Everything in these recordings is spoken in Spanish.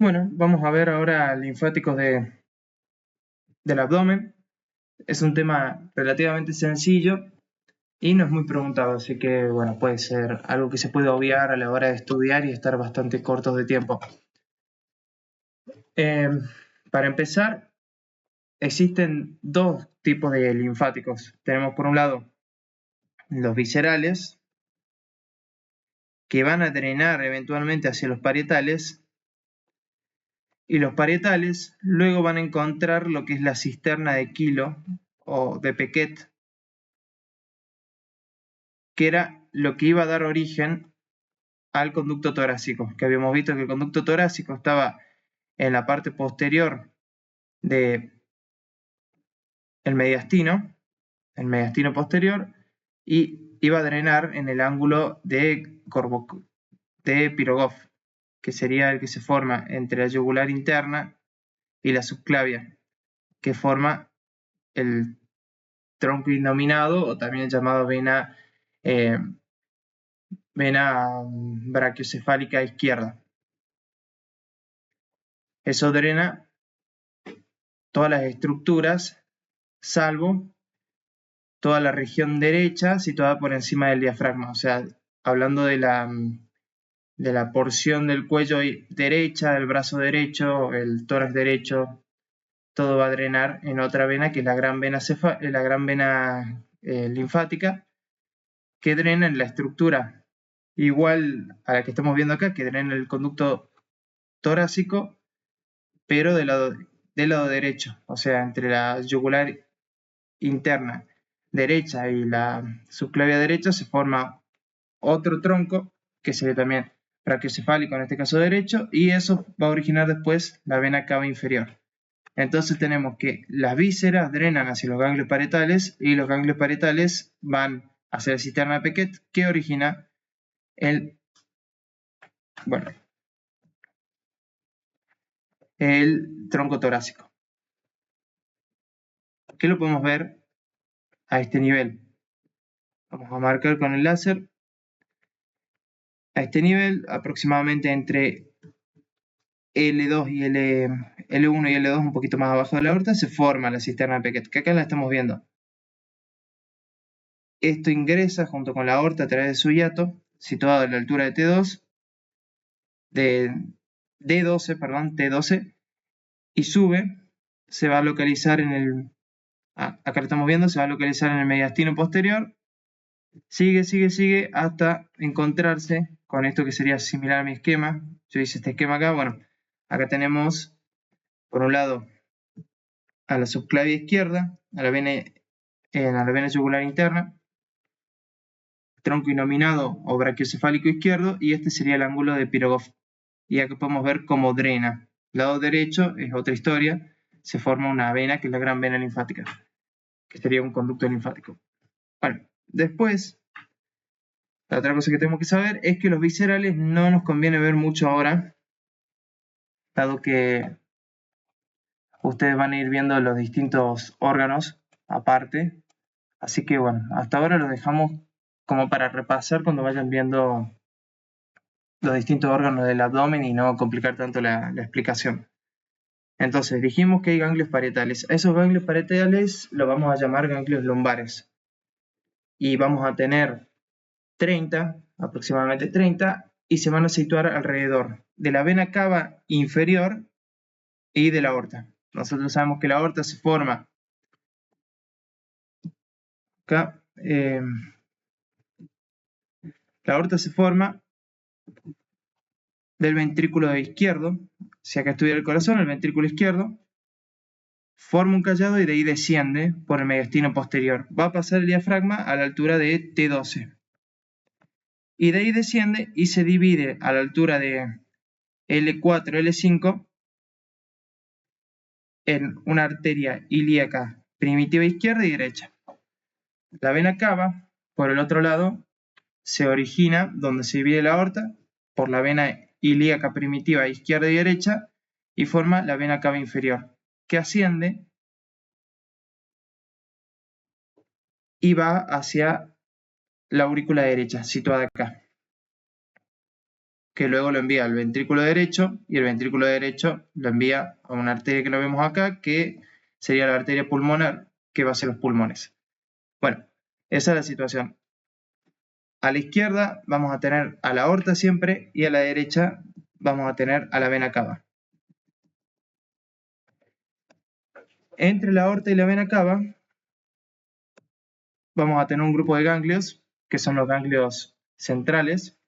Bueno, vamos a ver ahora linfáticos del abdomen. Es un tema relativamente sencillo y no es muy preguntado, así que bueno, puede ser algo que se puede obviar a la hora de estudiar y estar bastante cortos de tiempo. Eh, para empezar, existen dos tipos de linfáticos. Tenemos por un lado los viscerales, que van a drenar eventualmente hacia los parietales, y los parietales luego van a encontrar lo que es la cisterna de Kilo o de Pequet, que era lo que iba a dar origen al conducto torácico, que habíamos visto que el conducto torácico estaba en la parte posterior del mediastino, el mediastino posterior, y iba a drenar en el ángulo de Pirogov, que sería el que se forma entre la yugular interna y la subclavia, que forma el tronco innominado, o también llamado vena brachiocefálica izquierda. Eso drena todas las estructuras, salvo toda la región derecha situada por encima del diafragma. O sea, hablando de la porción del cuello derecha, del brazo derecho, el tórax derecho, todo va a drenar en otra vena, que es la gran vena linfática, que drena en la estructura igual a la que estamos viendo acá, que drena el conducto torácico, pero del lado derecho, o sea, entre la yugular interna derecha y la subclavia derecha se forma otro tronco, que sería también brachiocefálico, en este caso derecho, y eso va a originar después la vena cava inferior. Entonces tenemos que las vísceras drenan hacia los ganglios parietales y los ganglios parietales van hacia la cisterna de Pequet, que origina el tronco torácico. ¿Qué lo podemos ver a este nivel? Vamos a marcar con el láser. A este nivel, aproximadamente entre L2 y L1 y L2, un poquito más abajo de la aorta, se forma la cisterna de Pequet, que acá la estamos viendo. Esto ingresa junto con la aorta a través de su hiato, situado a la altura de T12, y sube, se va a localizar acá lo estamos viendo, se va a localizar en el mediastino posterior, sigue hasta encontrarse con esto que sería similar a mi esquema. Yo hice este esquema acá. Bueno, acá tenemos por un lado a la subclavia izquierda, a la vena yugular interna, tronco innominado o brachiocefálico izquierdo, y este sería el ángulo de Pirogov. Y acá podemos ver cómo drena. Lado derecho es otra historia, se forma una vena que es la gran vena linfática, que sería un conducto linfático. Bueno, después, la otra cosa que tenemos que saber es que los viscerales no nos conviene ver mucho ahora, dado que ustedes van a ir viendo los distintos órganos aparte. Así que bueno, hasta ahora los dejamos como para repasar cuando vayan viendo los distintos órganos del abdomen y no complicar tanto la explicación. Entonces, dijimos que hay ganglios parietales. A esos ganglios parietales los vamos a llamar ganglios lumbares. Y vamos a tener 30, aproximadamente 30, y se van a situar alrededor de la vena cava inferior y de la aorta. Nosotros sabemos que la aorta se forma acá. La aorta se forma del ventrículo izquierdo. Si acá estuviera el corazón, el ventrículo izquierdo forma un callado y de ahí desciende por el mediastino posterior. Va a pasar el diafragma a la altura de T12. Y de ahí desciende y se divide a la altura de L4, L5 en una arteria ilíaca primitiva izquierda y derecha. La vena cava, por el otro lado, se origina donde se divide la aorta por la vena ilíaca primitiva izquierda y derecha y forma la vena cava inferior, que asciende y va hacia la aurícula derecha, situada acá. que luego lo envía al ventrículo derecho, y el ventrículo derecho lo envía a una arteria que lo vemos acá, que sería la arteria pulmonar, que va hacia los pulmones. Bueno, esa es la situación. A la izquierda vamos a tener a la aorta siempre, y a la derecha vamos a tener a la vena cava. Entre la aorta y la vena cava vamos a tener un grupo de ganglios, que son los ganglios centrales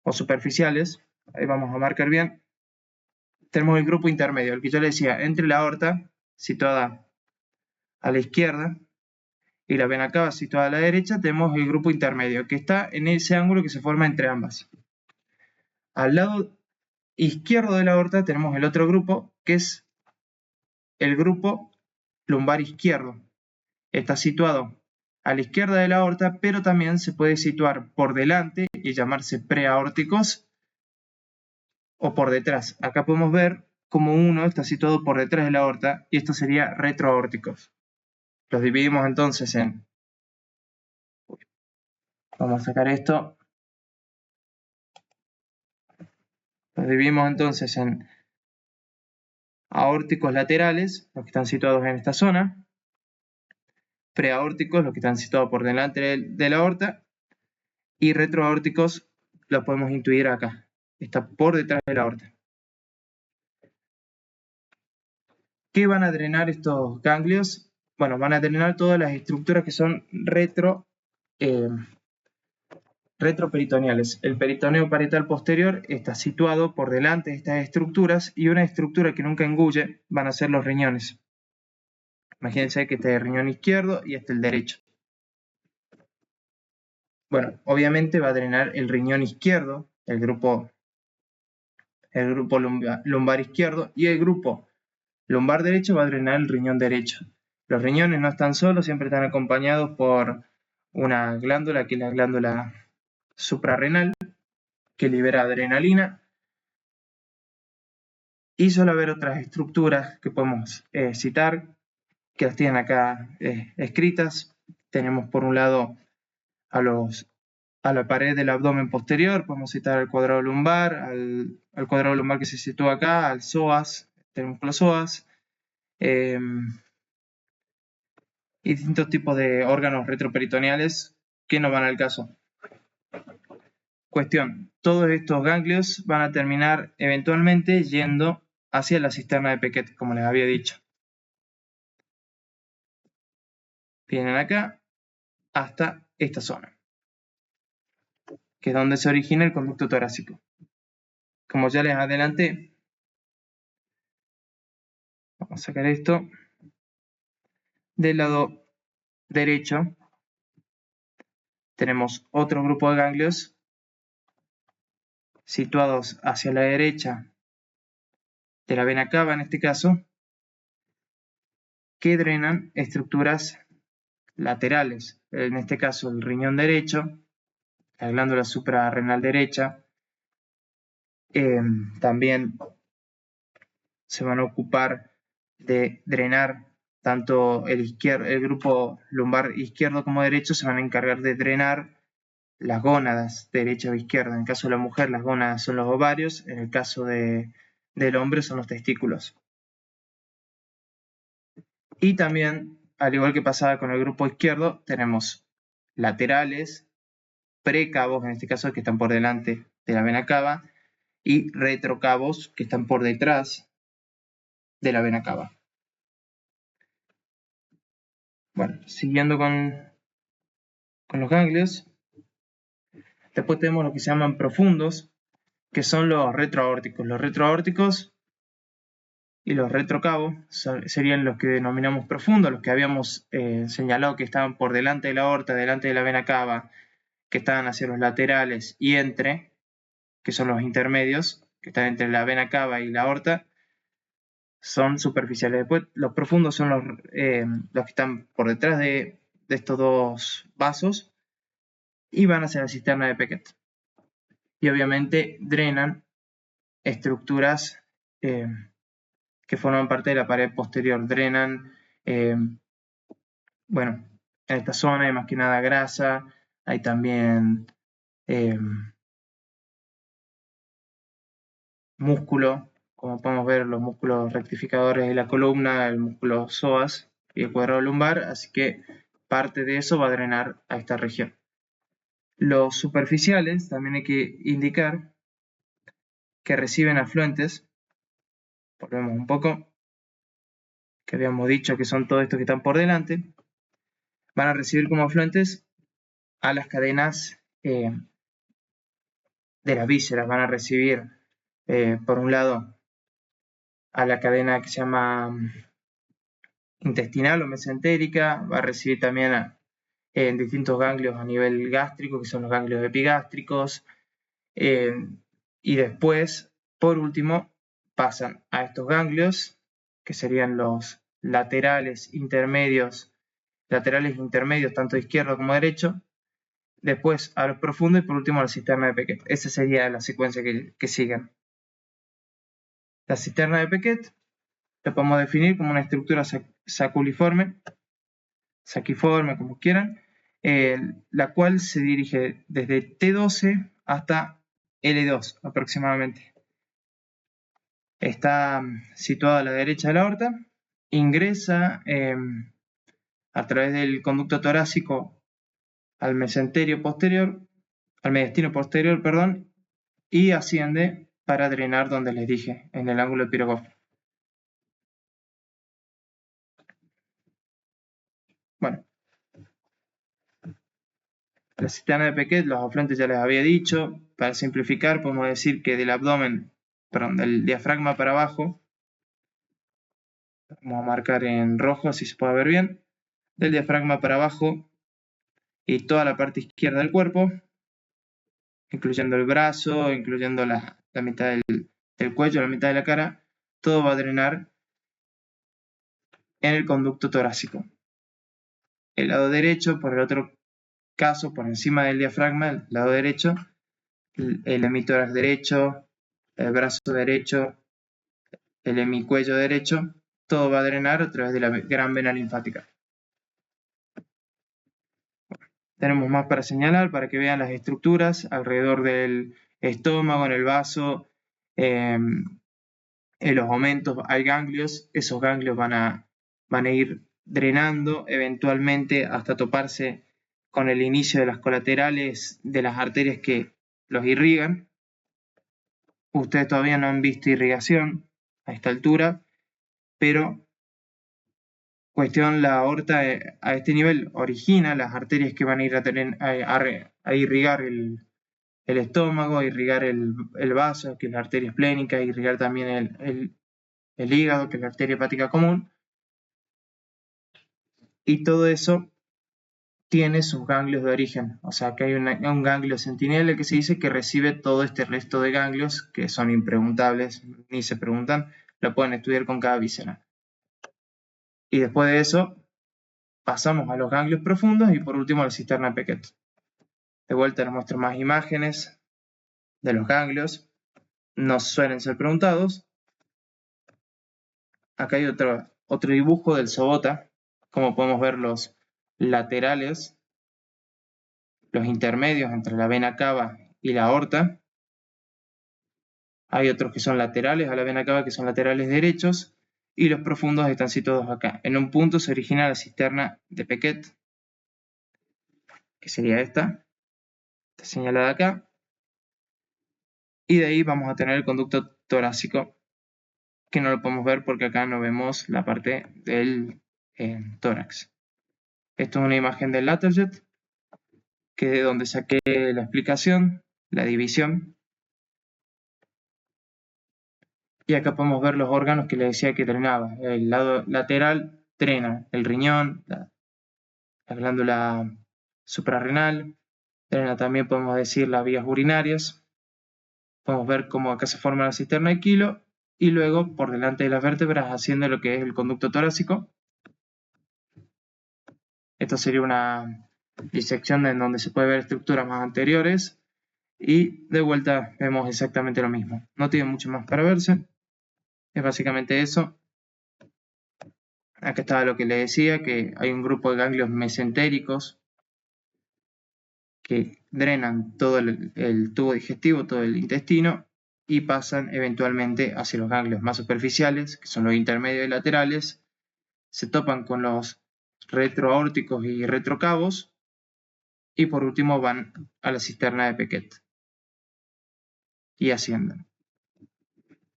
o superficiales. Ahí vamos a marcar bien. Tenemos el grupo intermedio, el que yo le decía, entre la aorta, situada a la izquierda, y la vena cava situada a la derecha, tenemos el grupo intermedio, que está en ese ángulo que se forma entre ambas. Al lado izquierdo de la aorta tenemos el otro grupo, que es el grupo lumbar izquierdo. Está situado a la izquierda de la aorta, pero también se puede situar por delante y llamarse preaórticos, o por detrás. Acá podemos ver cómo uno está situado por detrás de la aorta, y esto sería retroaórticos. Los dividimos entonces en... Vamos a sacar esto. Los dividimos entonces en aórticos laterales, los que están situados en esta zona, preaórticos, los que están situados por delante de la aorta, y retroaórticos los podemos intuir acá, está por detrás de la aorta. ¿Qué van a drenar estos ganglios? Bueno, van a drenar todas las estructuras que son retroperitoneales. El peritoneo parietal posterior está situado por delante de estas estructuras, y una estructura que nunca engulle van a ser los riñones. Imagínense que este es el riñón izquierdo y este el derecho. Bueno, obviamente va a drenar el riñón izquierdo, el grupo lumbar izquierdo, y el grupo lumbar derecho va a drenar el riñón derecho. Los riñones no están solos, siempre están acompañados por una glándula, que es la glándula suprarrenal, que libera adrenalina, y suele haber otras estructuras que podemos citar, que las tienen acá escritas. Tenemos por un lado a la pared del abdomen posterior, podemos citar al cuadrado lumbar, al cuadrado lumbar que se sitúa acá, al psoas, tenemos los psoas, y distintos tipos de órganos retroperitoneales que no van al caso. Cuestión, todos estos ganglios van a terminar eventualmente yendo hacia la cisterna de Pequet, como les había dicho. Vienen acá hasta esta zona, que es donde se origina el conducto torácico. Como ya les adelanté, vamos a sacar esto. Del lado derecho tenemos otro grupo de ganglios situados hacia la derecha de la vena cava, en este caso, que drenan estructuras laterales, en este caso el riñón derecho, la glándula suprarrenal derecha. También se van a ocupar de drenar tanto el grupo lumbar izquierdo como derecho, se van a encargar de drenar las gónadas derecha o izquierda. En el caso de la mujer, las gónadas son los ovarios, en el caso del hombre son los testículos. Y también, al igual que pasaba con el grupo izquierdo, tenemos laterales, precavos, en este caso, que están por delante de la vena cava, y retrocavos, que están por detrás de la vena cava. Bueno, siguiendo con los ganglios, después tenemos lo que se llaman profundos, que son los retroaórticos. Los retroaórticos y los retrocavos serían los que denominamos profundos, los que habíamos señalado que estaban por delante de la aorta, delante de la vena cava, que estaban hacia los laterales y entre, que son los intermedios, que están entre la vena cava y la aorta, son superficiales. Después los profundos son los que están por detrás de estos dos vasos y van hacia la cisterna de Pequet. Y obviamente drenan estructuras que forman parte de la pared posterior. Drenan, bueno, en esta zona hay más que nada grasa, hay también músculo, como podemos ver los músculos rectificadores de la columna, el músculo psoas y el cuadrado lumbar, así que parte de eso va a drenar a esta región. Los superficiales también hay que indicar que reciben afluentes, volvemos un poco, que habíamos dicho que son todos estos que están por delante, van a recibir como afluentes a las cadenas de las vísceras, van a recibir por un lado a la cadena que se llama intestinal o mesentérica, va a recibir también en distintos ganglios a nivel gástrico, que son los ganglios epigástricos, y después, por último, pasan a estos ganglios, que serían los laterales intermedios, tanto izquierdo como derecho, después a los profundos y por último a la cisterna de Pequet. Esa sería la secuencia que siguen. La cisterna de Pequet la podemos definir como una estructura saculiforme, saquiforme, como quieran, la cual se dirige desde T12 hasta L2 aproximadamente. Está situada a la derecha de la aorta, ingresa a través del conducto torácico al mediastino posterior, perdón, y asciende para drenar donde les dije, en el ángulo de Pirogov. Bueno, la cisterna de Pequet, los afluentes ya les había dicho. Para simplificar, podemos decir que del diafragma para abajo, vamos a marcar en rojo, así se puede ver bien, del diafragma para abajo y toda la parte izquierda del cuerpo, incluyendo el brazo, incluyendo la mitad del cuello, la mitad de la cara, todo va a drenar en el conducto torácico. El lado derecho, por el otro caso, por encima del diafragma, el lado derecho, el hemitórax derecho, el brazo derecho, el hemicuello derecho, todo va a drenar a través de la gran vena linfática. Tenemos más para señalar, para que vean las estructuras alrededor del estómago, en el vaso, en los omentos hay ganglios, esos ganglios van a ir drenando eventualmente hasta toparse con el inicio de las colaterales de las arterias que los irrigan. Ustedes todavía no han visto irrigación a esta altura, pero la aorta a este nivel origina las arterias que van a ir a irrigar el estómago, a irrigar el vaso, que es la arteria esplénica, a irrigar también el hígado, que es la arteria hepática común. Y todo eso tiene sus ganglios de origen, o sea que hay un ganglio centinela que se dice que recibe todo este resto de ganglios que son impreguntables, ni se preguntan, lo pueden estudiar con cada víscera. Y después de eso pasamos a los ganglios profundos y por último a la cisterna de Pequet. De vuelta les muestro más imágenes de los ganglios, no suelen ser preguntados. Acá hay otro dibujo del SOBOTA, como podemos ver los laterales, los intermedios entre la vena cava y la aorta. Hay otros que son laterales a la vena cava, que son laterales derechos, y los profundos están situados acá. En un punto se origina la cisterna de Pequet, que sería esta señalada acá, y de ahí vamos a tener el conducto torácico, que no lo podemos ver porque acá no vemos la parte del tórax. Esto es una imagen del Laterjet, que es de donde saqué la explicación, la división. Y acá podemos ver los órganos que les decía que drenaba. El lado lateral drena el riñón, la glándula suprarrenal, drena también, podemos decir, las vías urinarias. Podemos ver cómo acá se forma la cisterna de Kilo y luego por delante de las vértebras haciendo lo que es el conducto torácico. Esto sería una disección en donde se puede ver estructuras más anteriores y de vuelta vemos exactamente lo mismo. No tiene mucho más para verse, es básicamente eso. Acá estaba lo que les decía, que hay un grupo de ganglios mesentéricos que drenan todo el tubo digestivo, todo el intestino, y pasan eventualmente hacia los ganglios más superficiales, que son los intermedios y laterales, se topan con los retroaórticos y retrocavos, y por último van a la cisterna de Pequet y ascienden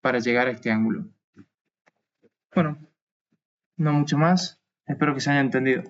para llegar a este ángulo. Bueno, no mucho más, espero que se haya entendido.